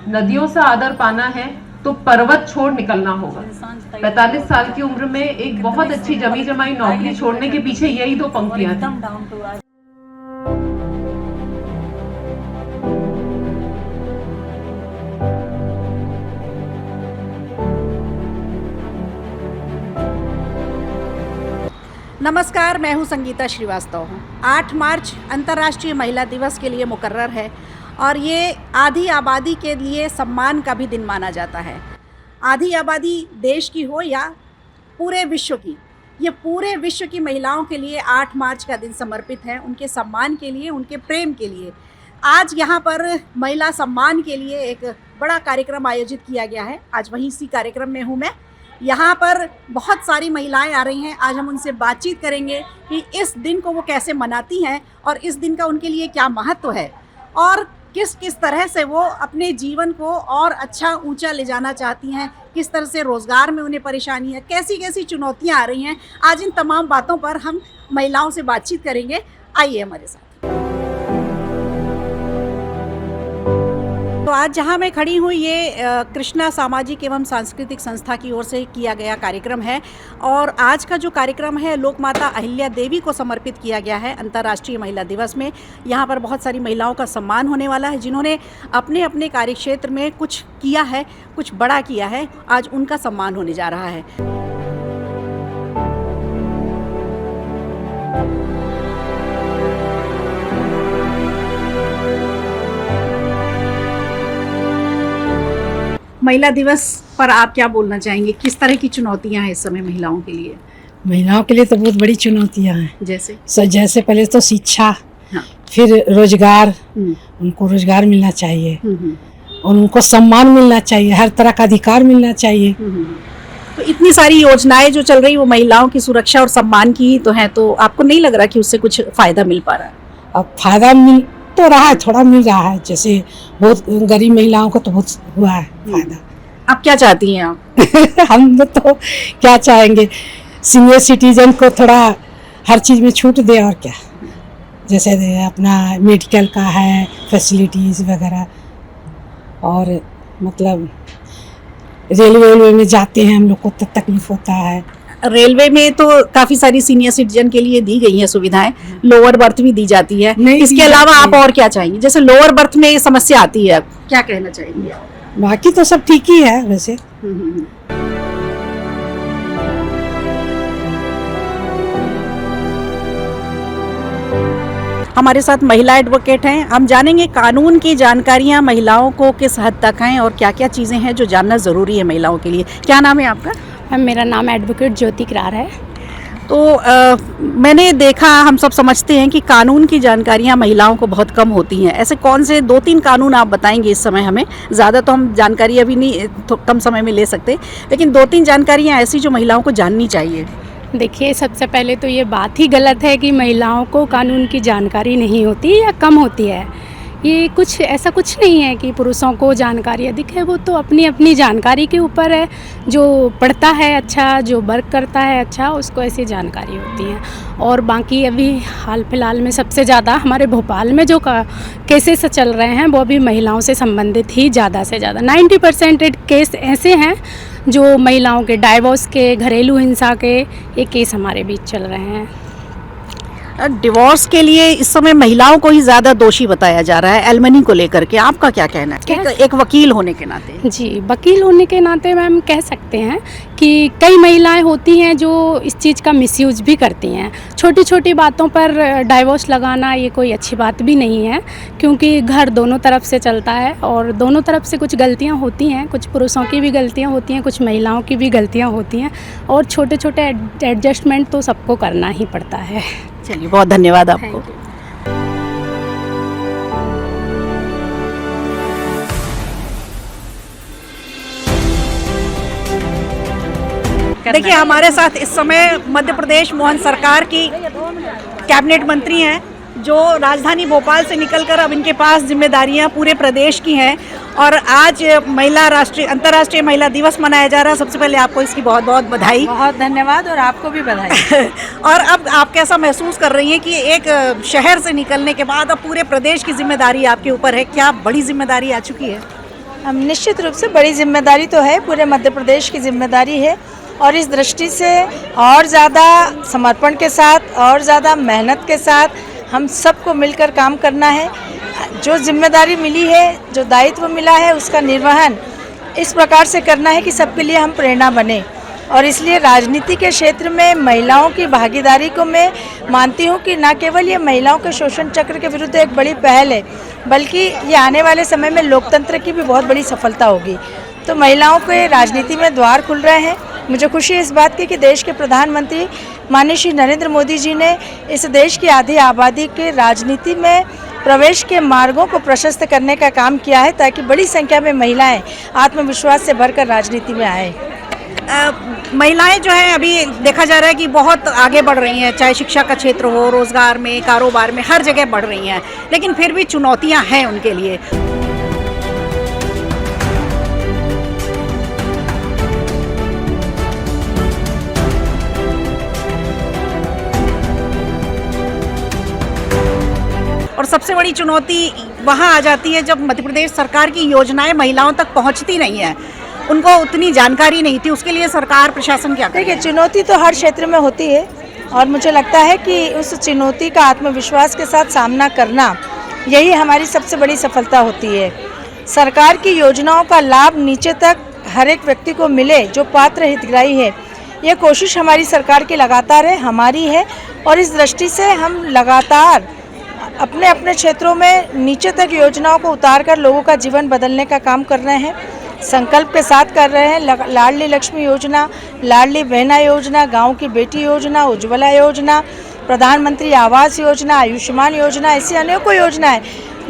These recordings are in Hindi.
नदियों से आदर पाना है तो पर्वत छोड़ निकलना होगा। 45 साल की उम्र में एक बहुत अच्छी जमी जमाई नौकरी छोड़ने के पीछे यही दो पंक्तियां थी। नमस्कार, मैं हूं संगीता श्रीवास्तव। 8 मार्च अंतर्राष्ट्रीय महिला दिवस के लिए मुकर्रर है और ये आधी आबादी के लिए सम्मान का भी दिन माना जाता है। आधी आबादी देश की हो या पूरे विश्व की, ये पूरे विश्व की महिलाओं के लिए 8 मार्च का दिन समर्पित है, उनके सम्मान के लिए, उनके प्रेम के लिए। आज यहाँ पर महिला सम्मान के लिए एक बड़ा कार्यक्रम आयोजित किया गया है। आज वहीं इसी कार्यक्रम में हूँ मैं। यहाँ पर बहुत सारी महिलाएं आ रही हैं। आज हम उनसे बातचीत करेंगे कि इस दिन को वो कैसे मनाती हैं और इस दिन का उनके लिए क्या महत्व है और किस किस तरह से वो अपने जीवन को और अच्छा ऊंचा ले जाना चाहती हैं, किस तरह से रोज़गार में उन्हें परेशानी है, कैसी कैसी चुनौतियाँ आ रही हैं। आज इन तमाम बातों पर हम महिलाओं से बातचीत करेंगे। आइए हमारे साथ। तो आज जहाँ मैं खड़ी हूँ ये कृष्णा सामाजिक एवं सांस्कृतिक संस्था की ओर से किया गया कार्यक्रम है और आज का जो कार्यक्रम है लोकमाता अहिल्या देवी को समर्पित किया गया है अंतर्राष्ट्रीय महिला दिवस में। यहाँ पर बहुत सारी महिलाओं का सम्मान होने वाला है जिन्होंने अपने अपने कार्यक्षेत्र में कुछ किया है, कुछ बड़ा किया है। आज उनका सम्मान होने जा रहा है। महिला दिवस पर आप क्या बोलना चाहेंगे? किस तरह की चुनौतियां हैं इस समय महिलाओं के लिए? महिलाओं के लिए तो बहुत बड़ी चुनौतियां हैं। जैसे पहले तो शिक्षा, हाँ। फिर रोजगार, उनको रोजगार मिलना चाहिए और उनको सम्मान मिलना चाहिए, हर तरह का अधिकार मिलना चाहिए। तो इतनी सारी योजनाएं जो चल रही वो महिलाओं की सुरक्षा और सम्मान की ही तो है, तो आपको नहीं लग रहा कि उससे कुछ फायदा मिल पा रहा है? अब फायदा मिल तो रहा है, थोड़ा मिल रहा है। जैसे बहुत गरीब महिलाओं को तो बहुत हुआ है फायदा। आप क्या चाहती हैं आप? हम तो क्या चाहेंगे, सीनियर सिटीजन को थोड़ा हर चीज़ में छूट दे और क्या। जैसे अपना मेडिकल का है, फैसिलिटीज़ वगैरह, और मतलब रेलवे में जाते हैं हम लोग को तो तकलीफ होता है। रेलवे में तो काफी सारी सीनियर सिटीजन के लिए दी गई हैं सुविधाएं, लोअर बर्थ भी दी जाती है। इसके अलावा आप और क्या चाहेंगे? जैसे लोअर बर्थ में ये समस्या आती है, क्या कहना चाहेंगे? बाकी तो सब ठीक ही है वैसे। हमारे साथ महिला एडवोकेट हैं। हम जानेंगे कानून की जानकारियां महिलाओं को किस हद तक हैं और क्या क्या चीज़ें हैं जो जानना ज़रूरी है महिलाओं के लिए। क्या नाम है आपका? मेरा नाम एडवोकेट ज्योति करार है। तो मैंने देखा, हम सब समझते हैं कि कानून की जानकारियां महिलाओं को बहुत कम होती हैं। ऐसे कौन से 2-3 कानून आप बताएंगे इस समय हमें? ज़्यादा तो हम जानकारी अभी नहीं तो कम समय में ले सकते, लेकिन 2-3 जानकारियां ऐसी जो महिलाओं को जाननी चाहिए। देखिए, सबसे पहले तो ये बात ही गलत है कि महिलाओं को कानून की जानकारी नहीं होती या कम होती है। ये ऐसा कुछ नहीं है कि पुरुषों को जानकारी अधिक है, वो तो अपनी अपनी जानकारी के ऊपर है। जो पढ़ता है अच्छा, जो वर्क करता है अच्छा, उसको ऐसी जानकारी होती है। और बाकी अभी हाल फिलहाल में सबसे ज़्यादा हमारे भोपाल में जो केसेस चल रहे हैं वो अभी महिलाओं से संबंधित ही ज़्यादा से ज़्यादा 90% केस ऐसे हैं जो महिलाओं के डाइवोर्स के, घरेलू हिंसा के, ये केस हमारे बीच चल रहे हैं। डिवोर्स के लिए इस समय महिलाओं को ही ज़्यादा दोषी बताया जा रहा है एलिमनी को लेकर के। आपका क्या कहना है एक वकील होने के नाते? जी, वकील होने के नाते मैम कह सकते हैं कि कई महिलाएं होती हैं जो इस चीज़ का मिसयूज भी करती हैं। छोटी छोटी बातों पर डाइवोर्स लगाना ये कोई अच्छी बात भी नहीं है, क्योंकि घर दोनों तरफ से चलता है और दोनों तरफ से कुछ गलतियां होती हैं। कुछ पुरुषों की भी गलतियां होती हैं, कुछ महिलाओं की भी गलतियां होती हैं और छोटे छोटे एडजस्टमेंट तो सबको करना ही पड़ता है। चलिए, बहुत धन्यवाद आपको। देखिए, हमारे साथ इस समय मध्य प्रदेश मोहन सरकार की कैबिनेट मंत्री हैं जो राजधानी भोपाल से निकलकर अब इनके पास जिम्मेदारियां पूरे प्रदेश की हैं और आज अंतर्राष्ट्रीय महिला दिवस मनाया जा रहा है। सबसे पहले आपको इसकी बहुत बहुत बधाई। बहुत धन्यवाद और आपको भी बधाई। और अब आप कैसा महसूस कर रही हैं कि एक शहर से निकलने के बाद अब पूरे प्रदेश की जिम्मेदारी आपके ऊपर है? क्या बड़ी जिम्मेदारी आ चुकी है? निश्चित रूप से बड़ी जिम्मेदारी तो है, पूरे मध्य प्रदेश की जिम्मेदारी है और इस दृष्टि से और ज़्यादा समर्पण के साथ और ज़्यादा मेहनत के साथ हम सबको मिलकर काम करना है। जो जिम्मेदारी मिली है, जो दायित्व मिला है, उसका निर्वहन इस प्रकार से करना है कि सबके लिए हम प्रेरणा बने। और इसलिए राजनीति के क्षेत्र में महिलाओं की भागीदारी को मैं मानती हूँ कि न केवल ये महिलाओं के शोषण चक्र के विरुद्ध एक बड़ी पहल है, बल्कि ये आने वाले समय में लोकतंत्र की भी बहुत बड़ी सफलता होगी। तो महिलाओं के राजनीति में द्वार खुल रहे हैं। मुझे खुशी है इस बात की कि देश के प्रधानमंत्री माननीय श्री नरेंद्र मोदी जी ने इस देश की आधी आबादी के राजनीति में प्रवेश के मार्गों को प्रशस्त करने का काम किया है, ताकि बड़ी संख्या में महिलाएं आत्मविश्वास से भरकर राजनीति में आए। महिलाएं जो है अभी देखा जा रहा है कि बहुत आगे बढ़ रही हैं, चाहे शिक्षा का क्षेत्र हो, रोजगार में, कारोबार में, हर जगह बढ़ रही हैं, लेकिन फिर भी चुनौतियां हैं उनके लिए। और सबसे बड़ी चुनौती वहाँ आ जाती है जब मध्य प्रदेश सरकार की योजनाएं महिलाओं तक पहुँचती नहीं है, उनको उतनी जानकारी नहीं थी। उसके लिए सरकार प्रशासन क्या करे? देखिए, चुनौती तो हर क्षेत्र में होती है और मुझे लगता है कि उस चुनौती का आत्मविश्वास के साथ सामना करना, यही हमारी सबसे बड़ी सफलता होती है। सरकार की योजनाओं का लाभ नीचे तक हर एक व्यक्ति को मिले जो पात्र हितग्राही है, ये कोशिश हमारी सरकार की लगातार है, हमारी है। और इस दृष्टि से हम लगातार अपने अपने क्षेत्रों में नीचे तक योजनाओं को उतारकर लोगों का जीवन बदलने का काम कर रहे हैं, संकल्प के साथ कर रहे हैं। लाडली लक्ष्मी योजना, लाडली बहना योजना, गांव की बेटी योजना, उज्ज्वला योजना, प्रधानमंत्री आवास योजना, आयुष्मान योजना, ऐसी अनेकों योजनाएं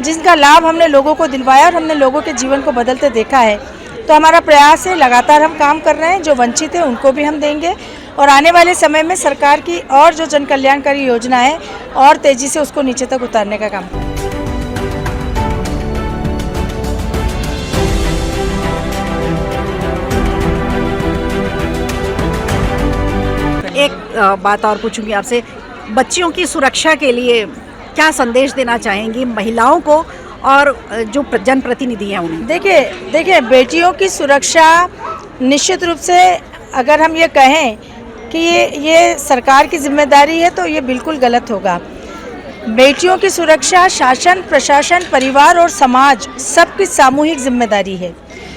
जिनका लाभ हमने लोगों को दिलवाया और हमने लोगों के जीवन को बदलते देखा है। तो हमारा प्रयास है, लगातार हम काम कर रहे हैं, जो वंचित है उनको भी हम देंगे और आने वाले समय में सरकार की और जो जन कल्याणकारी योजना है और तेजी से उसको नीचे तक उतारने का काम। एक बात और पूछूंगी आपसे, बच्चियों की सुरक्षा के लिए क्या संदेश देना चाहेंगी महिलाओं को और जो जनप्रतिनिधि हैं उन्हें? देखिए बेटियों की सुरक्षा निश्चित रूप से अगर हम ये कहें कि ये सरकार की जिम्मेदारी है तो ये बिल्कुल गलत होगा। बेटियों की सुरक्षा शासन, प्रशासन, परिवार और समाज सबकी सामूहिक जिम्मेदारी है।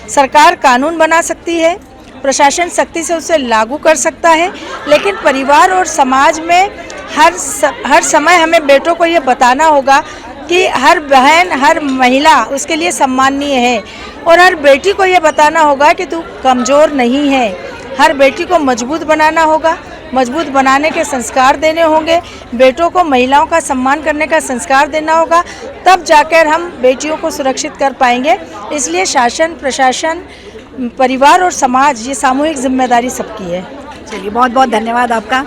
सरकार कानून बना सकती है, प्रशासन सख्ती से उसे लागू कर सकता है, लेकिन परिवार और समाज में हर समय हमें बेटों को ये बताना होगा कि हर बहन, हर महिला उसके लिए सम्माननीय है और हर बेटी को ये बताना होगा कि तू कमज़ोर नहीं है। हर बेटी को मजबूत बनाना होगा, मजबूत बनाने के संस्कार देने होंगे, बेटों को महिलाओं का सम्मान करने का संस्कार देना होगा, तब जाकर हम बेटियों को सुरक्षित कर पाएंगे। इसलिए शासन, प्रशासन, परिवार और समाज, ये सामूहिक जिम्मेदारी सबकी है। चलिए, बहुत बहुत धन्यवाद आपका।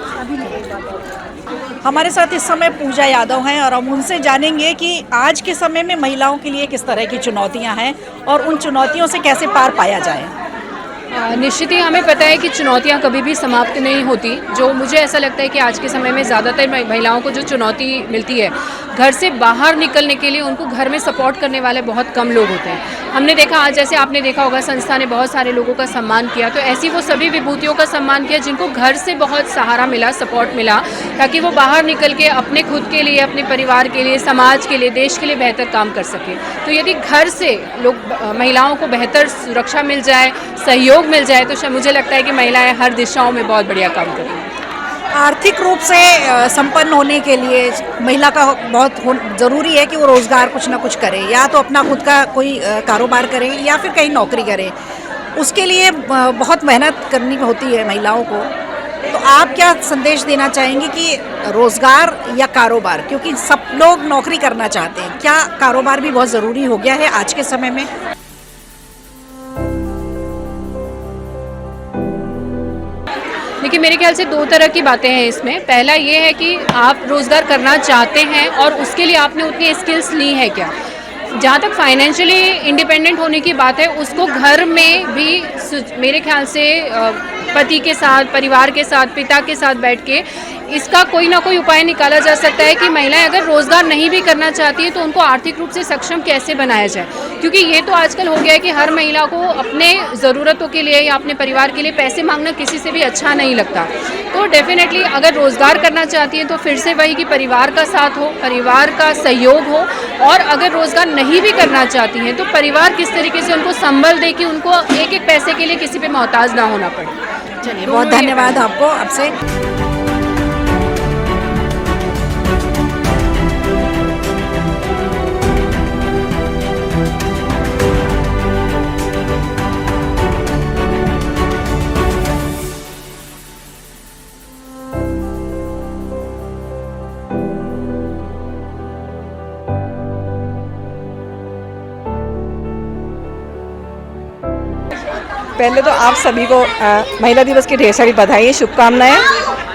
हमारे साथ इस समय पूजा यादव हैं और हम उनसे जानेंगे कि आज के समय में महिलाओं के लिए किस तरह की चुनौतियां हैं और उन चुनौतियों से कैसे पार पाया जाए। निश्चित ही हमें पता है कि चुनौतियां कभी भी समाप्त नहीं होती। जो मुझे ऐसा लगता है कि आज के समय में ज़्यादातर महिलाओं को जो चुनौती मिलती है, घर से बाहर निकलने के लिए उनको घर में सपोर्ट करने वाले बहुत कम लोग होते हैं। हमने देखा, आज जैसे आपने देखा होगा, संस्था ने बहुत सारे लोगों का सम्मान किया, तो ऐसी वो सभी विभूतियों का सम्मान किया जिनको घर से बहुत सहारा मिला, सपोर्ट मिला, ताकि वो बाहर निकल के अपने खुद के लिए, अपने परिवार के लिए, समाज के लिए, देश के लिए बेहतर काम कर सके। तो यदि घर से महिलाओं को बेहतर सुरक्षा मिल जाए, सहयोग मिल जाए, तो मुझे लगता है कि महिलाएं हर दिशाओं में बहुत बढ़िया काम करेंगी। आर्थिक रूप से संपन्न होने के लिए महिला का बहुत ज़रूरी है कि वो रोज़गार कुछ ना कुछ करे, या तो अपना खुद का कोई कारोबार करे या फिर कहीं नौकरी करे। उसके लिए बहुत मेहनत करनी होती है महिलाओं को। तो आप क्या संदेश देना चाहेंगे कि रोज़गार या कारोबार, क्योंकि सब लोग नौकरी करना चाहते हैं, क्या कारोबार भी बहुत ज़रूरी हो गया है आज के समय में? देखिए, मेरे ख्याल से दो तरह की बातें हैं इसमें। पहला ये है कि आप रोज़गार करना चाहते हैं और उसके लिए आपने उतनी स्किल्स ली है क्या। जहाँ तक फाइनेंशियली इंडिपेंडेंट होने की बात है, उसको घर में भी मेरे ख्याल से पति के साथ, परिवार के साथ, पिता के साथ बैठ के इसका कोई ना कोई उपाय निकाला जा सकता है कि महिलाएं अगर रोज़गार नहीं भी करना चाहती है तो उनको आर्थिक रूप से सक्षम कैसे बनाया जाए, क्योंकि ये तो आजकल हो गया है कि हर महिला को अपने ज़रूरतों के लिए या अपने परिवार के लिए पैसे मांगना किसी से भी अच्छा नहीं लगता। तो डेफिनेटली अगर रोज़गार करना चाहती हैं तो फिर से वही कि परिवार का साथ हो, परिवार का सहयोग हो, और अगर रोज़गार नहीं भी करना चाहती हैं तो परिवार किस तरीके से उनको संबल दे कि उनको एक एक पैसे के लिए किसी पे मोहताज ना होना पड़े। चलिए, बहुत धन्यवाद आपको। आपसे पहले तो आप सभी को महिला दिवस की ढेर सारी बधाई, शुभकामनाएं।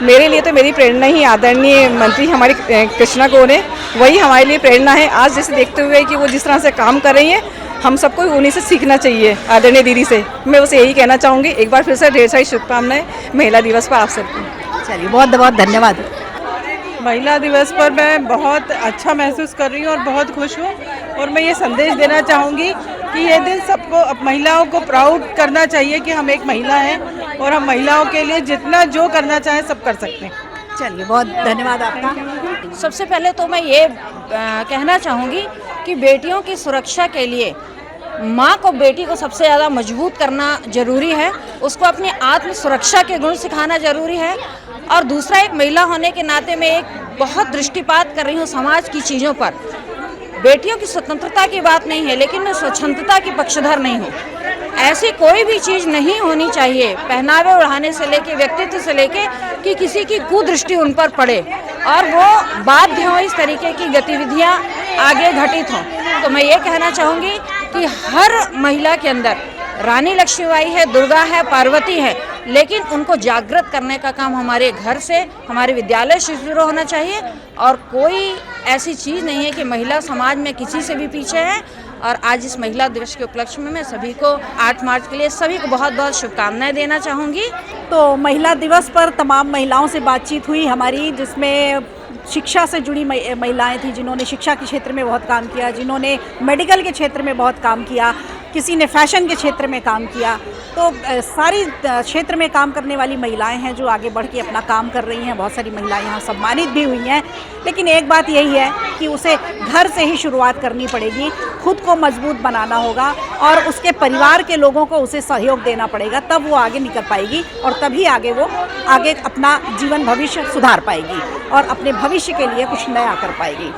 मेरे लिए तो मेरी प्रेरणा ही आदरणीय मंत्री हमारी कृष्णा गौर है, वही हमारे लिए प्रेरणा है। आज जैसे देखते हुए कि वो जिस तरह से काम कर रही हैं, हम सबको उन्हीं से सीखना चाहिए, आदरणीय दीदी से। मैं उसे यही कहना चाहूँगी। एक बार फिर से ढेर सारी शुभकामनाएं महिला दिवस पर आप सबको। चलिए, बहुत बहुत धन्यवाद। महिला दिवस पर मैं बहुत अच्छा महसूस कर रही हूँ और बहुत खुश हूँ, और मैं ये संदेश देना चाहूँगी कि ये दिन सबको, महिलाओं को प्राउड करना चाहिए कि हम एक महिला हैं और हम महिलाओं के लिए जितना जो करना चाहें सब कर सकते हैं। चलिए, बहुत धन्यवाद आपका। सबसे पहले तो मैं ये कहना चाहूँगी कि बेटियों की सुरक्षा के लिए माँ को, बेटी को सबसे ज़्यादा मजबूत करना ज़रूरी है, उसको अपनी आत्म सुरक्षा के गुण सिखाना ज़रूरी है। और दूसरा, एक महिला होने के नाते मैं एक बहुत दृष्टिपात कर रही हूँ समाज की चीज़ों पर। बेटियों की स्वतंत्रता की बात नहीं है, लेकिन मैं स्वच्छंदता की पक्षधर नहीं हूँ। ऐसी कोई भी चीज़ नहीं होनी चाहिए, पहनावे ओढ़ाने से लेके, व्यक्तित्व से लेके, कि किसी की कुदृष्टि उन पर पड़े और वो बाध्य हो इस तरीके की गतिविधियाँ आगे घटित हों। तो मैं ये कहना चाहूँगी कि हर महिला के अंदर रानी लक्ष्मीबाई है, दुर्गा है, पार्वती है, लेकिन उनको जागृत करने का काम हमारे घर से, हमारे विद्यालय से शुरू होना चाहिए। और कोई ऐसी चीज़ नहीं है कि महिला समाज में किसी से भी पीछे है। और आज इस महिला दिवस के उपलक्ष्य में मैं सभी को 8 मार्च के लिए सभी को बहुत बहुत शुभकामनाएं देना चाहूँगी। तो महिला दिवस पर तमाम महिलाओं से बातचीत हुई हमारी, जिसमें शिक्षा से जुड़ी महिलाएं थी, जिन्होंने शिक्षा के क्षेत्र में बहुत काम किया, जिन्होंने मेडिकल के क्षेत्र में बहुत काम किया, किसी ने फैशन के क्षेत्र में काम किया। तो सारी क्षेत्र में काम करने वाली महिलाएं हैं जो आगे बढ़ के अपना काम कर रही हैं। बहुत सारी महिलाएं यहाँ सम्मानित भी हुई हैं। लेकिन एक बात यही है कि उसे घर से ही शुरुआत करनी पड़ेगी, खुद को मजबूत बनाना होगा और उसके परिवार के लोगों को उसे सहयोग देना पड़ेगा, तब वो आगे निकल पाएगी और तभी वो आगे अपना जीवन भविष्य सुधार पाएगी और अपने भविष्य के लिए कुछ नया कर पाएगी।